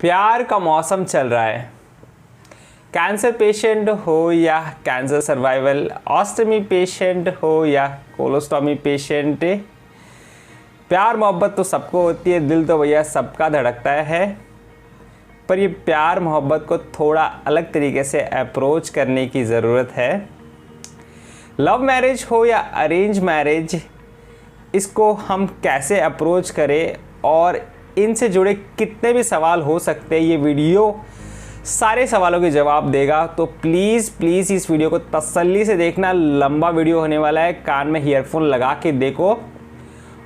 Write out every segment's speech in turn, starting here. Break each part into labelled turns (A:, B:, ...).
A: प्यार का मौसम चल रहा है। कैंसर पेशेंट हो या कैंसर सर्वाइवल, ऑस्टमी पेशेंट हो या कोलोस्टॉमी पेशेंट, प्यार मोहब्बत तो सबको होती है, दिल तो भैया सबका धड़कता है। पर ये प्यार मोहब्बत को थोड़ा अलग तरीके से अप्रोच करने की ज़रूरत है। लव मैरिज हो या अरेंज मैरिज, इसको हम कैसे अप्रोच करें और इनसे जुड़े कितने भी सवाल हो सकते हैं, ये वीडियो सारे सवालों के जवाब देगा। तो प्लीज़ इस वीडियो को तसल्ली से देखना, लंबा वीडियो होने वाला है। कान में ईयरफोन लगा के देखो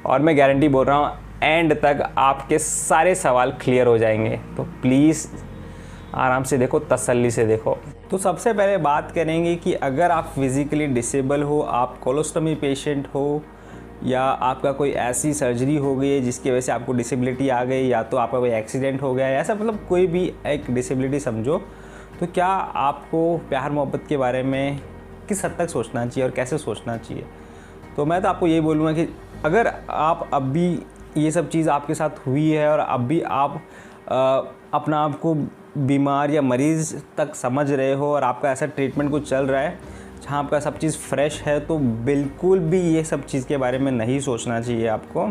A: और मैं गारंटी बोल रहा हूँ एंड तक आपके सारे सवाल क्लियर हो जाएंगे। तो प्लीज़ आराम से देखो, तसल्ली से देखो। तो सबसे पहले बात करेंगे कि अगर आप फिज़िकली डिसेबल हो, आप कोलोस्टमी पेशेंट हो या आपका कोई ऐसी सर्जरी हो गई है जिसकी वजह से आपको डिसेबिलिटी आ गई, या तो आपका कोई एक्सीडेंट हो गया है, ऐसा मतलब कोई भी एक डिसेबिलिटी समझो, तो क्या आपको प्यार मोहब्बत के बारे में किस हद तक सोचना चाहिए और कैसे सोचना चाहिए। तो मैं तो आपको यही बोलूँगा कि अगर आप अब भी ये सब चीज़ आपके साथ हुई है और अब भी आप अपना आप को बीमार या मरीज़ तक समझ रहे हो और आपका ऐसा ट्रीटमेंट कुछ चल रहा है जहाँ आपका सब चीज़ फ्रेश है, तो बिल्कुल भी ये सब चीज़ के बारे में नहीं सोचना चाहिए। आपको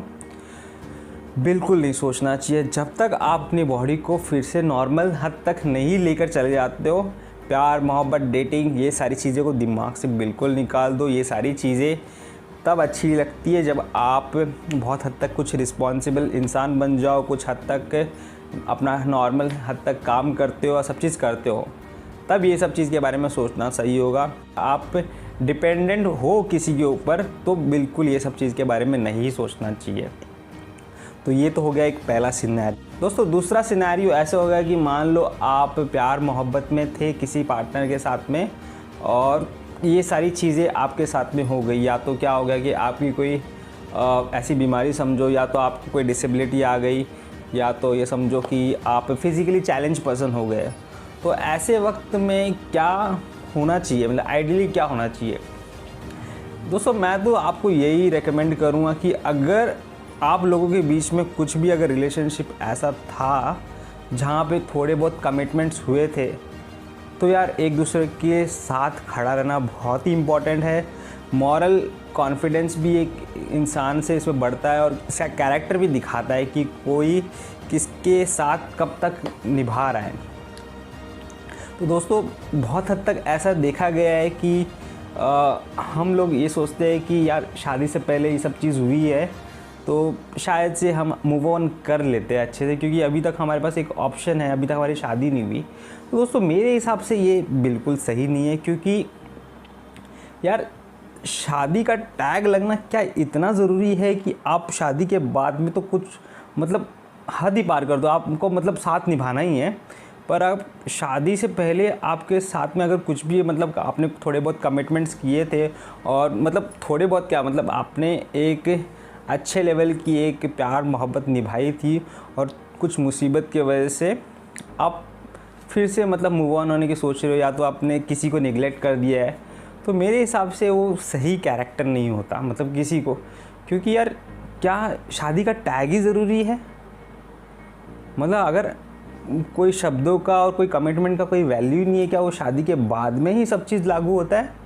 A: बिल्कुल नहीं सोचना चाहिए जब तक आप अपनी बॉडी को फिर से नॉर्मल हद तक नहीं लेकर चले जाते हो। प्यार मोहब्बत डेटिंग ये सारी चीज़ों को दिमाग से बिल्कुल निकाल दो। ये सारी चीज़ें तब अच्छी लगती है जब आप बहुत हद तक कुछ रिस्पॉन्सिबल इंसान बन जाओ, कुछ हद तक अपना नॉर्मल हद तक काम करते हो और सब चीज़ करते हो, तब ये सब चीज़ के बारे में सोचना सही होगा। आप डिपेंडेंट हो किसी के ऊपर तो बिल्कुल ये सब चीज़ के बारे में नहीं सोचना चाहिए। तो ये तो हो गया एक पहला सिनेरियो। दोस्तों दूसरा सिनेरियो ऐसा होगा कि मान लो आप प्यार मोहब्बत में थे किसी पार्टनर के साथ में और ये सारी चीज़ें आपके साथ में हो गई। या तो क्या हो गया कि आपकी कोई ऐसी बीमारी समझो, या तो आपको कोई डिसेबिलिटी आ गई, या तो ये समझो कि आप फिज़िकली चैलेंज पर्सन हो गए। तो ऐसे वक्त में क्या होना चाहिए, मतलब आइडियली क्या होना चाहिए। दोस्तों मैं तो आपको यही रेकमेंड करूँगा कि अगर आप लोगों के बीच में कुछ भी अगर रिलेशनशिप ऐसा था जहाँ पे थोड़े बहुत कमिटमेंट्स हुए थे, तो यार एक दूसरे के साथ खड़ा रहना बहुत ही इम्पॉर्टेंट है। मॉरल कॉन्फिडेंस भी एक इंसान से इसमें बढ़ता है और इसका कैरेक्टर भी दिखाता है कि कोई किसके साथ कब तक निभा रहा है। तो दोस्तों बहुत हद तक ऐसा देखा गया है कि हम लोग ये सोचते हैं कि यार शादी से पहले ये सब चीज़ हुई है तो शायद से हम मूव ऑन कर लेते हैं अच्छे से, क्योंकि अभी तक हमारे पास एक ऑप्शन है, अभी तक हमारी शादी नहीं हुई। तो दोस्तों मेरे हिसाब से ये बिल्कुल सही नहीं है, क्योंकि यार शादी का टैग लगना क्या इतना ज़रूरी है कि आप शादी के बाद में तो कुछ मतलब हद ही पार कर दो, आपको मतलब साथ निभाना ही है। पर अब शादी से पहले आपके साथ में अगर कुछ भी मतलब आपने थोड़े बहुत कमिटमेंट्स किए थे, और मतलब थोड़े बहुत क्या मतलब आपने एक अच्छे लेवल की एक प्यार मोहब्बत निभाई थी और कुछ मुसीबत की वजह से आप फिर से मतलब मूव ऑन होने की सोच रहे हो, या तो आपने किसी को निगलेक्ट कर दिया है, तो मेरे हिसाब से वो सही कैरेक्टर नहीं होता मतलब किसी को। क्योंकि यार क्या शादी का टैग ही ज़रूरी है? मतलब अगर कोई शब्दों का और कोई कमिटमेंट का कोई वैल्यू नहीं है, क्या वो शादी के बाद में ही सब चीज़ लागू होता है?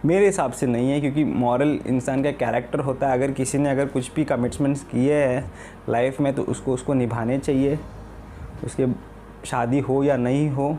A: मेरे हिसाब से नहीं है, क्योंकि मॉरल इंसान का कैरेक्टर होता है। अगर किसी ने अगर कुछ भी कमिटमेंट्स किए हैं लाइफ में तो उसको निभाने चाहिए, उसके शादी हो या नहीं हो।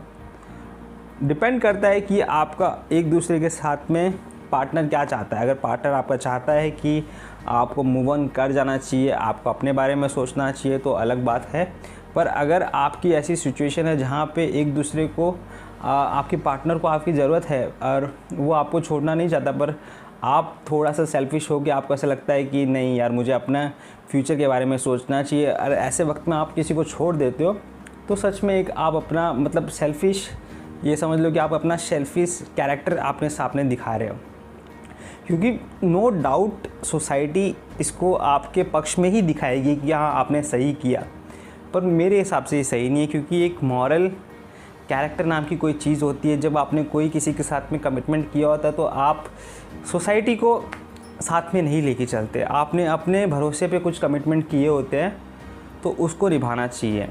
A: डिपेंड करता है कि आपका एक दूसरे के साथ में पार्टनर क्या चाहता है। अगर पार्टनर आपका चाहता है कि आपको मूव ऑन कर जाना चाहिए, आपको अपने बारे में सोचना चाहिए, तो अलग बात है। पर अगर आपकी ऐसी सिचुएशन है जहाँ पे एक दूसरे को आपके पार्टनर को आपकी ज़रूरत है और वो आपको छोड़ना नहीं चाहता, पर आप थोड़ा सा सेल्फिश हो के आपको ऐसा लगता है कि नहीं यार मुझे अपना फ्यूचर के बारे में सोचना चाहिए, और ऐसे वक्त में आप किसी को छोड़ देते हो, तो सच में एक आप अपना मतलब सेल्फिश, ये समझ लो कि आप अपना सेल्फिश कैरेक्टर अपने सामने दिखा रहे हो। क्योंकि नो डाउट सोसाइटी इसको आपके पक्ष में ही दिखाएगी कि हाँ आपने सही किया, पर मेरे हिसाब से ये सही नहीं है। क्योंकि एक मॉरल कैरेक्टर नाम की कोई चीज़ होती है। जब आपने कोई किसी के साथ में कमिटमेंट किया होता है तो आप सोसाइटी को साथ में नहीं लेके चलते, आपने अपने भरोसे पे कुछ कमिटमेंट किए होते हैं तो उसको निभाना चाहिए।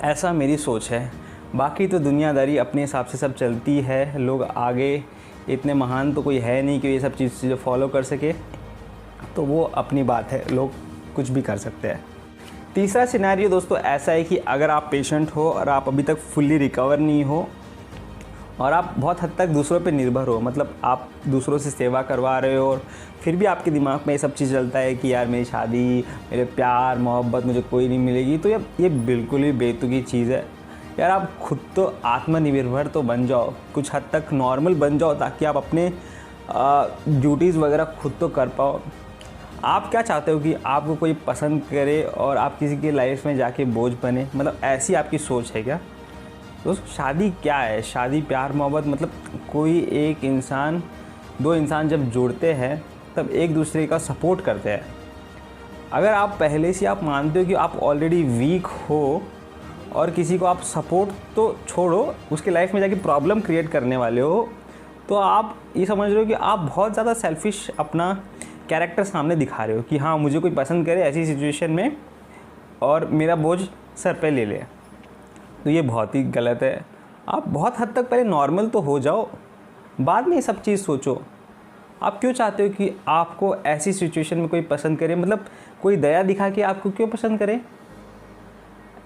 A: ऐसा मेरी सोच है। बाकी तो दुनियादारी अपने हिसाब से सब चलती है, लोग आगे इतने महान तो कोई है नहीं कि ये सब चीज़ें फॉलो कर सके, तो वो अपनी बात है, लोग कुछ भी कर सकते हैं। तीसरा सिनेरियो दोस्तों ऐसा है कि अगर आप पेशेंट हो और आप अभी तक फुल्ली रिकवर नहीं हो और आप बहुत हद तक दूसरों पे निर्भर हो, मतलब आप दूसरों से सेवा करवा रहे हो और फिर भी आपके दिमाग में ये सब चीज़ चलता है कि यार मेरी शादी, मेरे प्यार मोहब्बत मुझे कोई नहीं मिलेगी, तो यार ये बिल्कुल ही बेतुकी चीज़ है। यार आप खुद तो आत्मनिर्भर तो बन जाओ, कुछ हद तक नॉर्मल बन जाओ, ताकि आप अपने ड्यूटीज़ वगैरह खुद तो कर पाओ। आप क्या चाहते हो कि आपको कोई पसंद करे और आप किसी की लाइफ में जाके बोझ बने, मतलब ऐसी आपकी सोच है क्या? दोस्तों शादी क्या है? शादी प्यार मोहब्बत, मतलब कोई एक इंसान, दो इंसान जब जुड़ते हैं तब एक दूसरे का सपोर्ट करते हैं। अगर आप पहले से आप मानते हो कि आप ऑलरेडी वीक हो और किसी को आप सपोर्ट तो छोड़ो, उसके लाइफ में जाके प्रॉब्लम क्रिएट करने वाले हो, तो आप ये समझ रहे हो कि आप बहुत ज़्यादा सेल्फिश अपना कैरेक्टर सामने दिखा रहे हो कि हाँ मुझे कोई पसंद करे ऐसी सिचुएशन में और मेरा बोझ सर पे ले ले। तो ये बहुत ही गलत है। आप बहुत हद तक पहले नॉर्मल तो हो जाओ, बाद में ये सब चीज़ सोचो। आप क्यों चाहते हो कि आपको ऐसी सिचुएशन में कोई पसंद करे, मतलब कोई दया दिखा के आपको क्यों पसंद करे?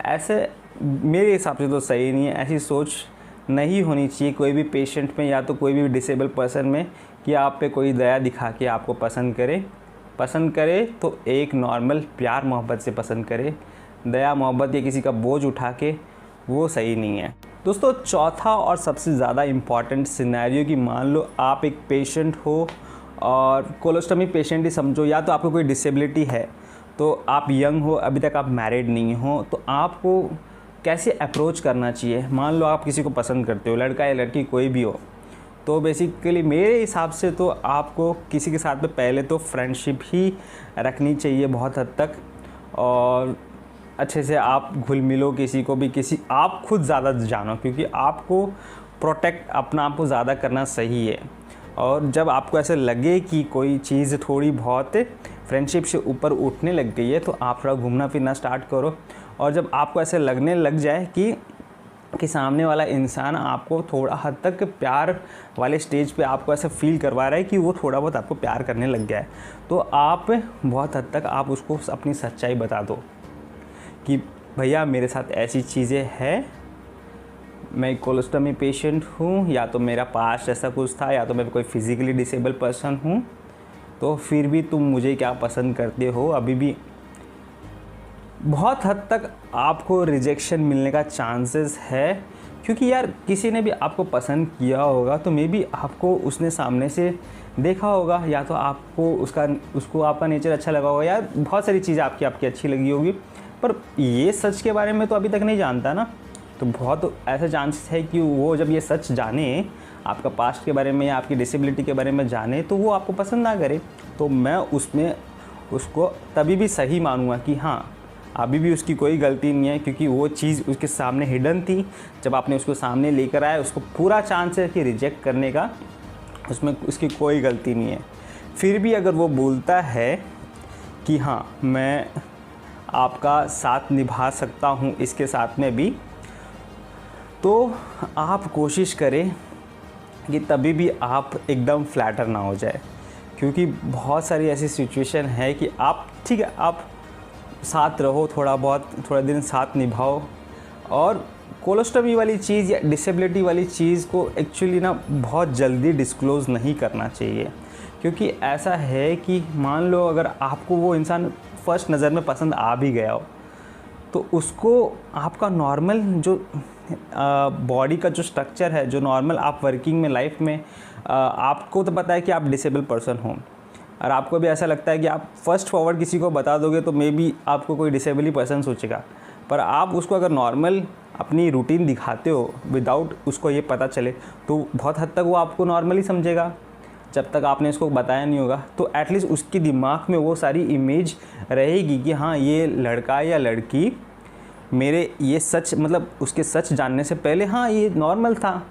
A: ऐसे मेरे हिसाब से तो सही नहीं है, ऐसी सोच नहीं होनी चाहिए कोई भी पेशेंट में या तो कोई भी डिसेबल पर्सन में कि आप पे कोई दया दिखा के आपको पसंद करे तो एक नॉर्मल प्यार मोहब्बत से पसंद करे। दया मोहब्बत या किसी का बोझ उठा के वो सही नहीं है। दोस्तों चौथा और सबसे ज़्यादा इम्पॉर्टेंट सिनेरियो कि मान लो आप एक पेशेंट हो और कोलोस्टमी पेशेंट ही समझो, या तो आपको कोई डिसेबिलिटी है, तो आप यंग हो, अभी तक आप मैरिड नहीं हो, तो आपको कैसे अप्रोच करना चाहिए? मान लो आप किसी को पसंद करते हो, लड़का या लड़की कोई भी हो, तो बेसिकली मेरे हिसाब से तो आपको किसी के साथ में पहले तो फ्रेंडशिप ही रखनी चाहिए बहुत हद तक, और अच्छे से आप घुल मिलो किसी को भी, आप खुद ज़्यादा जानो, क्योंकि आपको प्रोटेक्ट अपना आप को ज़्यादा करना सही है। और जब आपको ऐसे लगे कि कोई चीज़ थोड़ी बहुत फ्रेंडशिप से ऊपर उठने लग गई है, तो आप थोड़ा घूमना फिरना स्टार्ट करो। और जब आपको ऐसे लगने लग जाए कि सामने वाला इंसान आपको थोड़ा हद तक प्यार वाले स्टेज पे आपको ऐसा फील करवा रहा है कि वो थोड़ा बहुत आपको प्यार करने लग गया है, तो आप बहुत हद तक आप उसको अपनी सच्चाई बता दो कि भैया मेरे साथ ऐसी चीज़ें हैं, मैं कोलोस्टमी पेशेंट हूँ, या तो मेरा पास्ट ऐसा कुछ था, या तो मैं कोई फिज़िकली डिसेबल पर्सन हूँ, तो फिर भी तुम मुझे क्या पसंद करते हो? अभी भी बहुत हद तक आपको रिजेक्शन मिलने का चांसेस है, क्योंकि यार किसी ने भी आपको पसंद किया होगा तो मे बी आपको उसने सामने से देखा होगा, या तो आपको उसको आपका नेचर अच्छा लगा होगा, या बहुत सारी चीज़ें आपकी अच्छी लगी होगी, पर ये सच के बारे में तो अभी तक नहीं जानता ना। तो बहुत ऐसा चांसेस है कि वो जब ये सच जाने, आपका पास्ट के बारे में या आपकी डिसेबिलिटी के बारे में जाने, तो वो आपको पसंद ना करे। तो मैं उसको तभी भी सही मानूंगा कि हाँ अभी भी उसकी कोई गलती नहीं है, क्योंकि वो चीज़ उसके सामने हिडन थी। जब आपने उसको सामने लेकर आए, उसको पूरा चांस है कि रिजेक्ट करने का, उसमें उसकी कोई गलती नहीं है। फिर भी अगर वो बोलता है कि हाँ मैं आपका साथ निभा सकता हूँ इसके साथ में भी, तो आप कोशिश करें कि तभी भी आप एकदम फ्लैटर ना हो जाए, क्योंकि बहुत सारी ऐसी सिचुएशन है कि आप ठीक है आप साथ रहो, थोड़ा दिन साथ निभाओ, और कोलोस्टमी वाली चीज़ या डिसेबिलिटी वाली चीज़ को एक्चुअली ना बहुत जल्दी डिस्क्लोज़ नहीं करना चाहिए। क्योंकि ऐसा है कि मान लो अगर आपको वो इंसान फर्स्ट नज़र में पसंद आ भी गया हो, तो उसको आपका नॉर्मल जो बॉडी का जो स्ट्रक्चर है, जो नॉर्मल आप वर्किंग में लाइफ में आपको तो पता है कि आप डिसेबल पर्सन हो, और आपको भी ऐसा लगता है कि आप फर्स्ट फॉरवर्ड किसी को बता दोगे तो मे बी आपको कोई डिसेबल ही पर्सन सोचेगा। पर आप उसको अगर नॉर्मल अपनी रूटीन दिखाते हो विदाउट उसको ये पता चले, तो बहुत हद तक वो आपको नॉर्मली समझेगा जब तक आपने इसको बताया नहीं होगा। तो एटलीस्ट उसके दिमाग में वो सारी इमेज रहेगी कि हाँ ये लड़का या लड़की मेरे ये सच, मतलब उसके सच जानने से पहले हाँ ये नॉर्मल था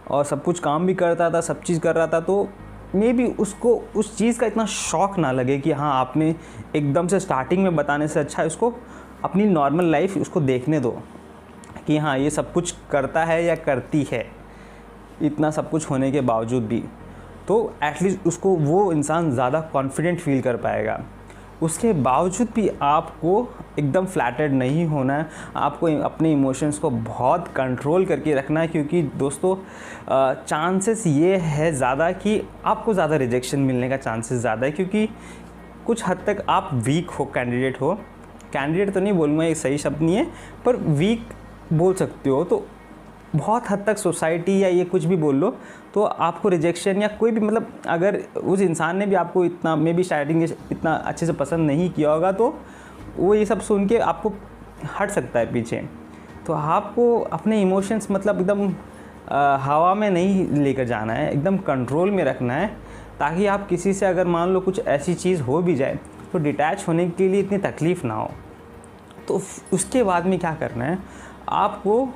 A: और सब कुछ काम भी करता था, सब चीज़ कर रहा था, तो मे बी उसको उस चीज़ का इतना शौक ना लगे कि हाँ आपने एकदम से स्टार्टिंग में बताने से अच्छा है उसको अपनी नॉर्मल लाइफ उसको देखने दो। कि हाँ ये सब कुछ करता है या करती है, इतना सब कुछ होने के बावजूद भी, तो एटलीस्ट उसको वो इंसान ज़्यादा कॉन्फिडेंट फील कर पाएगा। उसके बावजूद भी आपको एकदम फ्लैटर्ड नहीं होना है, आपको अपने इमोशंस को बहुत कंट्रोल करके रखना है, क्योंकि दोस्तों चांसेस ये है ज़्यादा कि आपको ज़्यादा रिजेक्शन मिलने का चांसेस ज़्यादा है, क्योंकि कुछ हद तक आप वीक हो, कैंडिडेट तो नहीं बोलूँगा, ये सही शब्द नहीं है, पर वीक बोल सकते हो। तो बहुत हद तक सोसाइटी या ये कुछ भी बोल लो तो आपको रिजेक्शन या कोई भी, मतलब अगर उस इंसान ने भी आपको इतना मे बी स्टार्टिंग इतना अच्छे से पसंद नहीं किया होगा तो वो ये सब सुन के आपको हट सकता है पीछे। तो आपको अपने इमोशंस मतलब एकदम हवा में नहीं लेकर जाना है, एकदम कंट्रोल में रखना है, ताकि आप किसी से अगर मान लो कुछ ऐसी चीज़ हो भी जाए तो डिटैच होने के लिए इतनी तकलीफ़ ना हो। तो उसके बाद में क्या करना है, आपको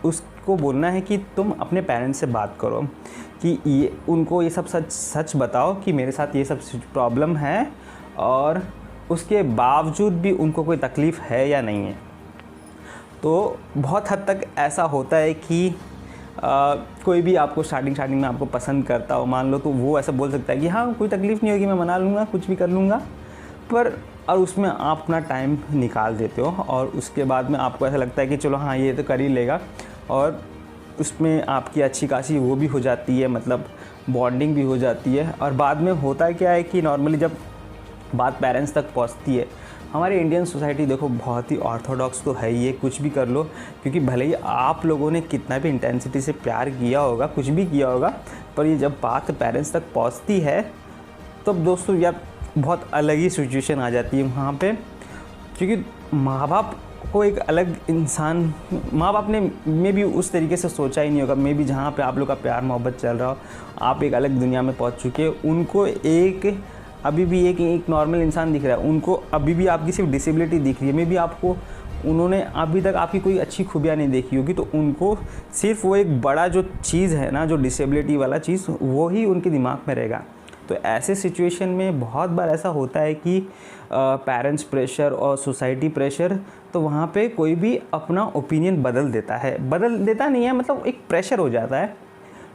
A: उसको बोलना है कि तुम अपने पेरेंट्स से बात करो, कि ये उनको ये सब सच बताओ कि मेरे साथ ये सब प्रॉब्लम है और उसके बावजूद भी उनको कोई तकलीफ़ है या नहीं है। तो बहुत हद तक ऐसा होता है कि कोई भी आपको स्टार्टिंग में आपको पसंद करता हो मान लो, तो वो ऐसा बोल सकता है कि हाँ कोई तकलीफ़ नहीं होगी, मैं मना लूँगा, कुछ भी कर लूँगा, पर और उसमें आप अपना टाइम निकाल देते हो और उसके बाद में आपको ऐसा लगता है कि चलो हाँ ये तो कर ही लेगा, और उसमें आपकी अच्छी खासी वो भी हो जाती है, मतलब बॉन्डिंग भी हो जाती है। और बाद में होता क्या है कि नॉर्मली जब बात पेरेंट्स तक पहुंचती है, हमारी इंडियन सोसाइटी देखो बहुत ही ऑर्थोडॉक्स तो है ही है, कुछ भी कर लो, क्योंकि भले ही आप लोगों ने कितना भी इंटेंसिटी से प्यार किया होगा, कुछ भी किया होगा, पर ये जब बात पेरेंट्स तक पहुंचती है तब दोस्तों यार बहुत अलग ही सिचुएशन आ जाती है वहाँ पे, क्योंकि माँ बाप को एक अलग इंसान, माँ बाप ने मे भी उस तरीके से सोचा ही नहीं होगा, मे भी जहाँ पे आप लोग का प्यार मोहब्बत चल रहा हो, आप एक अलग दुनिया में पहुँच चुके हो, उनको अभी भी एक नॉर्मल इंसान दिख रहा है, उनको अभी भी आपकी सिर्फ डिसेबिलिटी दिख रही है, मे भी आपको उन्होंने अभी तक आपकी कोई अच्छी खूबियाँ नहीं देखी होगी, तो उनको सिर्फ वो एक बड़ा जो चीज़ है ना, जो डिसेबिलिटी वाला चीज़, वो ही उनके दिमाग में रहेगा। तो ऐसे सिचुएशन में बहुत बार ऐसा होता है कि पेरेंट्स प्रेशर और सोसाइटी प्रेशर, तो वहाँ पे कोई भी अपना ओपिनियन बदल देता नहीं है, मतलब एक प्रेशर हो जाता है।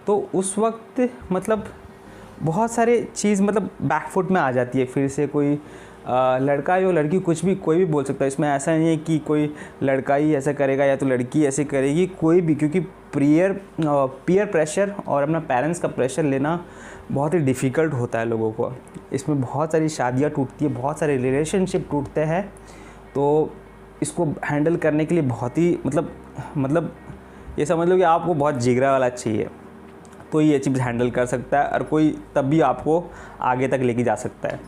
A: तो उस वक्त मतलब बहुत सारे चीज़ मतलब बैकफुट में आ जाती है, फिर से कोई लड़का या लड़की कुछ भी कोई भी बोल सकता है, इसमें ऐसा नहीं है कि कोई लड़का ही ऐसा करेगा या तो लड़की ऐसे करेगी, कोई भी, क्योंकि पीयर प्रेशर और अपना पेरेंट्स का प्रेशर लेना बहुत ही डिफ़िकल्ट होता है लोगों को। इसमें बहुत सारी शादियाँ टूटती है, बहुत सारे रिलेशनशिप टूटते हैं, तो इसको हैंडल करने के लिए बहुत ही मतलब ये समझ लो कि आपको बहुत जिगरा वाला चाहिए, तो ये चीज़ हैंडल कर सकता है, और कोई तब भी आपको आगे तक लेके जा सकता है।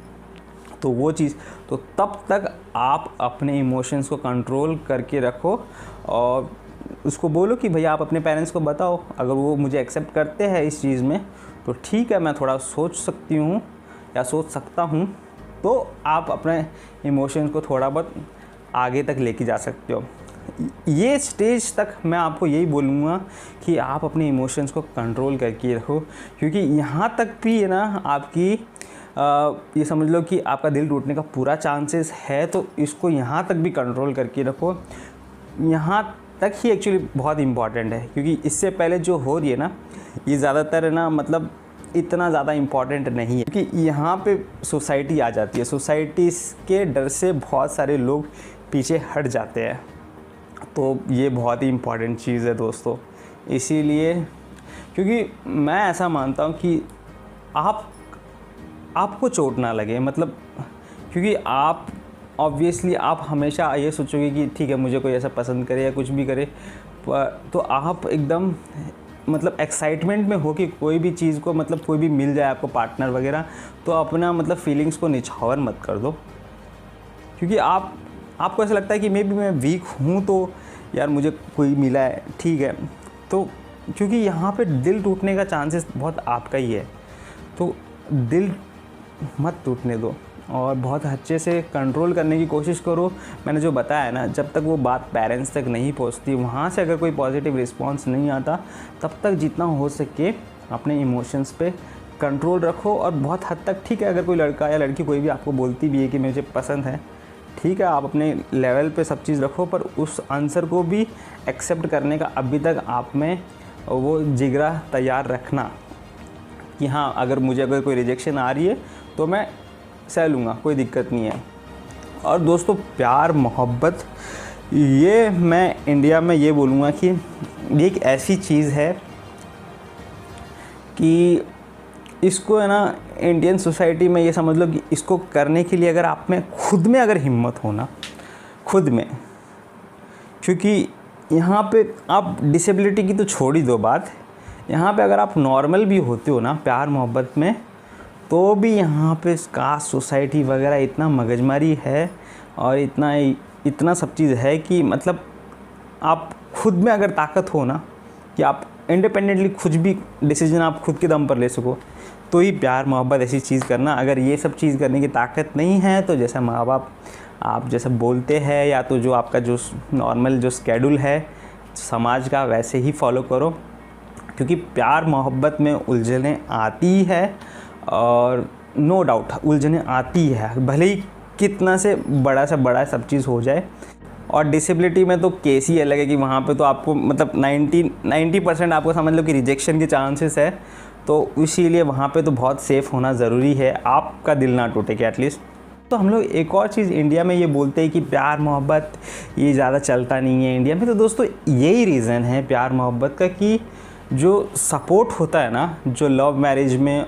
A: तो वो चीज़, तो तब तक आप अपने इमोशंस को कंट्रोल करके रखो और उसको बोलो कि भैया आप अपने पेरेंट्स को बताओ, अगर वो मुझे एक्सेप्ट करते हैं इस चीज़ में तो ठीक है, मैं थोड़ा सोच सकती हूँ या सोच सकता हूँ, तो आप अपने इमोशंस को थोड़ा बहुत आगे तक लेके जा सकते हो। ये स्टेज तक मैं आपको यही बोलूँगा कि आप अपने इमोशंस को कंट्रोल करके रखो, क्योंकि यहाँ तक भी है ना आपकी ये समझ लो कि आपका दिल टूटने का पूरा चांसेस है, तो इसको यहाँ तक भी कंट्रोल करके रखो। यहाँ तक ही एक्चुअली बहुत इम्पॉर्टेंट है, क्योंकि इससे पहले जो हो रही है ना, ये ज़्यादातर ना मतलब इतना ज़्यादा इम्पॉर्टेंट नहीं है, क्योंकि यहाँ पे सोसाइटी आ जाती है, सोसाइटी के डर से बहुत सारे लोग पीछे हट जाते हैं। तो ये बहुत ही इम्पॉर्टेंट चीज़ है दोस्तों, इसीलिए क्योंकि मैं ऐसा मानता हूँ कि आपको चोट ना लगे, मतलब क्योंकि आप ऑब्वियसली आप हमेशा ये सोचोगे कि ठीक है मुझे कोई ऐसा पसंद करे या कुछ भी करे, तो आप एकदम मतलब एक्साइटमेंट में हो कि कोई भी चीज़ को मतलब कोई भी मिल जाए आपको पार्टनर वगैरह, तो अपना मतलब फीलिंग्स को निछावर मत कर दो, क्योंकि आपको ऐसा लगता है कि मे बी मैं वीक हूँ तो यार मुझे कोई मिला है ठीक है, तो क्योंकि यहाँ पे दिल टूटने का चांसेस बहुत आपका ही है, तो दिल मत टूटने दो और बहुत अच्छे से कंट्रोल करने की कोशिश करो। मैंने जो बताया ना, जब तक वो बात पेरेंट्स तक नहीं पहुंचती, वहाँ से अगर कोई पॉजिटिव रिस्पांस नहीं आता, तब तक जितना हो सके अपने इमोशंस पे कंट्रोल रखो। और बहुत हद तक ठीक है, अगर कोई लड़का या लड़की कोई भी आपको बोलती भी है कि मुझे पसंद है, ठीक है, आप अपने लेवल पे सब चीज़ रखो, पर उस आंसर को भी एक्सेप्ट करने का अभी तक आप में वो जिगरा तैयार रखना कि हाँ, अगर कोई रिजेक्शन आ रही है तो मैं सह लूँगा, कोई दिक्कत नहीं है। और दोस्तों, प्यार मोहब्बत, ये मैं इंडिया में ये बोलूँगा कि ये एक ऐसी चीज़ है कि इसको है ना, इंडियन सोसाइटी में ये समझ लो कि इसको करने के लिए अगर आप में खुद में अगर हिम्मत हो ना, खुद में, क्योंकि यहाँ पे आप डिसेबिलिटी की तो छोड़ ही दो बात, यहाँ पे अगर आप नॉर्मल भी होते हो ना प्यार मोहब्बत में, तो भी यहाँ पे कास्ट सोसाइटी वगैरह इतना मगजमारी है और इतना सब चीज़ है कि मतलब आप खुद में अगर ताकत हो ना कि आप इंडिपेंडेंटली कुछ भी डिसीजन आप खुद के दम पर ले सको, तो ही प्यार मोहब्बत ऐसी चीज़ करना। अगर ये सब चीज़ करने की ताकत नहीं है तो जैसा माँ बाप आप जैसा बोलते हैं, या तो जो आपका जो नॉर्मल जो स्केड्यूल है समाज का, वैसे ही फॉलो करो, क्योंकि प्यार मोहब्बत में उलझनें आती है और नो डाउट उलझनें आती है, भले ही कितना से बड़ा सब चीज़ हो जाए। और डिसेबिलिटी में तो केस ही अलग है कि वहाँ पे तो आपको मतलब 90% आपको समझ लो कि रिजेक्शन के चांसेस है, तो इसीलिए वहाँ पे तो बहुत सेफ़ होना ज़रूरी है, आपका दिल ना टूटे कि एटलीस्ट। तो हम लोग एक और चीज़ इंडिया में ये बोलते हैं कि प्यार मोहब्बत ये ज़्यादा चलता नहीं है इंडिया में, तो दोस्तों यही रीज़न है प्यार मोहब्बत का कि जो सपोर्ट होता है ना, जो लव मैरिज में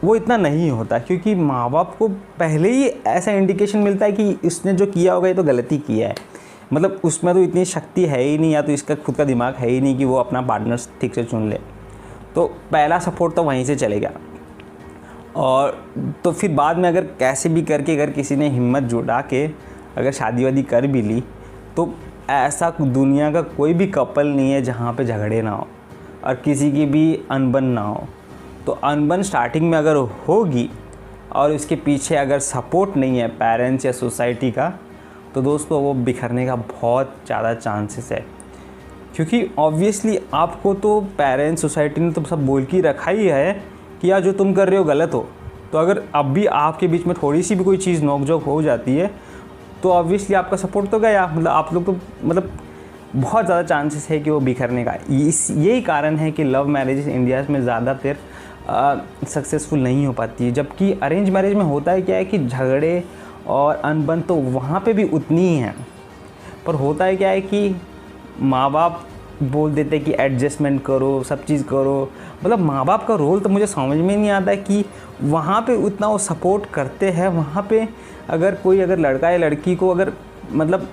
A: वो इतना नहीं होता, क्योंकि माँ बाप को पहले ही ऐसा इंडिकेशन मिलता है कि इसने जो किया होगा ये तो गलती किया है, मतलब उसमें तो इतनी शक्ति है ही नहीं, या तो इसका खुद का दिमाग है ही नहीं कि वो अपना पार्टनर ठीक से चुन ले, तो पहला सपोर्ट तो वहीं से चलेगा। और तो फिर बाद में अगर कैसे भी करके अगर किसी ने हिम्मत जुटा के अगर शादी वादी कर भी ली, तो ऐसा दुनिया का कोई भी कपल नहीं है जहाँ पे झगड़े ना हो और किसी की भी अनबन ना हो। तो अनबन स्टार्टिंग में अगर होगी और उसके पीछे अगर सपोर्ट नहीं है पेरेंट्स या सोसाइटी का, तो दोस्तों वो बिखरने का बहुत ज़्यादा चांसेस है, क्योंकि ऑब्वियसली आपको तो पेरेंट्स सोसाइटी ने तो सब बोल के रखा ही है कि यार जो तुम कर रहे हो गलत हो। तो अगर अब भी आपके बीच में थोड़ी सी भी कोई चीज़ नोक-झोंक हो जाती है, तो ऑब्वियसली आपका सपोर्ट तो गया, मतलब आप लोग तो मतलब बहुत ज़्यादा चांसेस है कि वो बिखरने का। यही कारण है कि लव मैरिज इंडिया में ज़्यादातर सक्सेसफुल नहीं हो पाती है, जबकि अरेंज मैरिज में होता है क्या है कि झगड़े और अनबन तो वहाँ पे भी उतनी ही हैं, पर होता है क्या है कि माँ बाप बोल देते हैं कि एडजस्टमेंट करो, सब चीज़ करो, मतलब माँ बाप का रोल तो मुझे समझ में नहीं आता है कि वहाँ पे उतना वो सपोर्ट करते हैं। वहाँ पे अगर लड़का या लड़की को अगर मतलब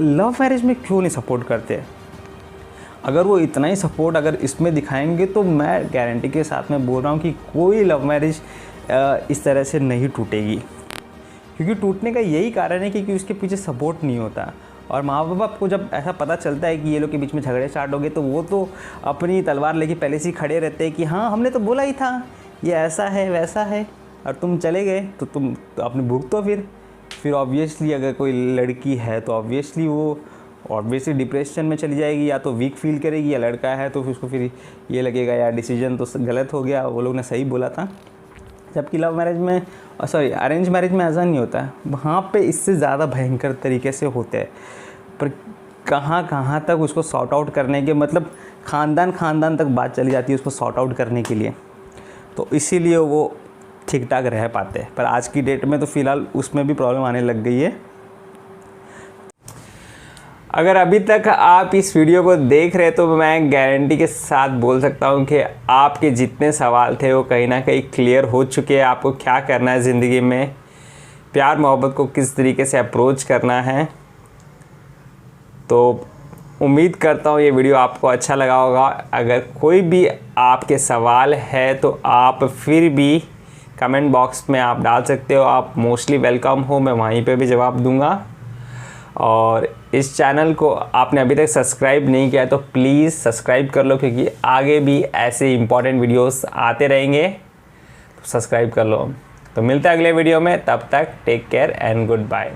A: लव मैरिज में क्यों नहीं सपोर्ट करते? अगर वो इतना ही सपोर्ट अगर इसमें दिखाएंगे, तो मैं गारंटी के साथ में बोल रहा हूँ कि कोई लव मैरिज इस तरह से नहीं टूटेगी, क्योंकि टूटने का यही कारण है क्योंकि उसके पीछे सपोर्ट नहीं होता। और माँ बाप को जब ऐसा पता चलता है कि ये लोग के बीच में झगड़े स्टार्ट हो गए, तो वो तो अपनी तलवार लेके पहले से ही खड़े रहते हैं कि हाँ, हमने तो बोला ही था ये ऐसा है वैसा है, और तुम चले गए तो तुम तो अपनी भुगतो। फिर ऑब्वियसली अगर कोई लड़की है तो ऑब्वियसली डिप्रेशन में चली जाएगी, या तो वीक फील करेगी, या लड़का है तो फिर उसको फिर ये लगेगा यार डिसीजन तो गलत हो गया, वो लोग ने सही बोला था। जबकि लव मैरिज में अरेंज मैरिज में ऐसा नहीं होता है, वहाँ पे इससे ज़्यादा भयंकर तरीके से होते हैं। पर कहाँ तक उसको सॉर्ट आउट करने के मतलब खानदान तक बात चली जाती है उसको सॉर्ट आउट करने के लिए, तो इसीलिए वो ठीक ठाक रह पाते हैं। पर आज की डेट में तो फ़िलहाल उसमें भी प्रॉब्लम आने लग गई है। अगर अभी तक आप इस वीडियो को देख रहे तो मैं गारंटी के साथ बोल सकता हूँ कि आपके जितने सवाल थे वो कहीं ना कहीं क्लियर हो चुके हैं। आपको क्या करना है ज़िंदगी में, प्यार मोहब्बत को किस तरीके से अप्रोच करना है। तो उम्मीद करता हूँ ये वीडियो आपको अच्छा लगा होगा। अगर कोई भी आपके सवाल है तो आप फिर भी कमेंट बॉक्स में आप डाल सकते हो, आप मोस्टली वेलकम हो, मैं वहीं पे भी जवाब दूंगा। और इस चैनल को आपने अभी तक सब्सक्राइब नहीं किया तो प्लीज़ सब्सक्राइब कर लो, क्योंकि आगे भी ऐसे इंपॉर्टेंट वीडियोस आते रहेंगे, तो सब्सक्राइब कर लो। तो मिलते हैं अगले वीडियो में, तब तक take care and good bye.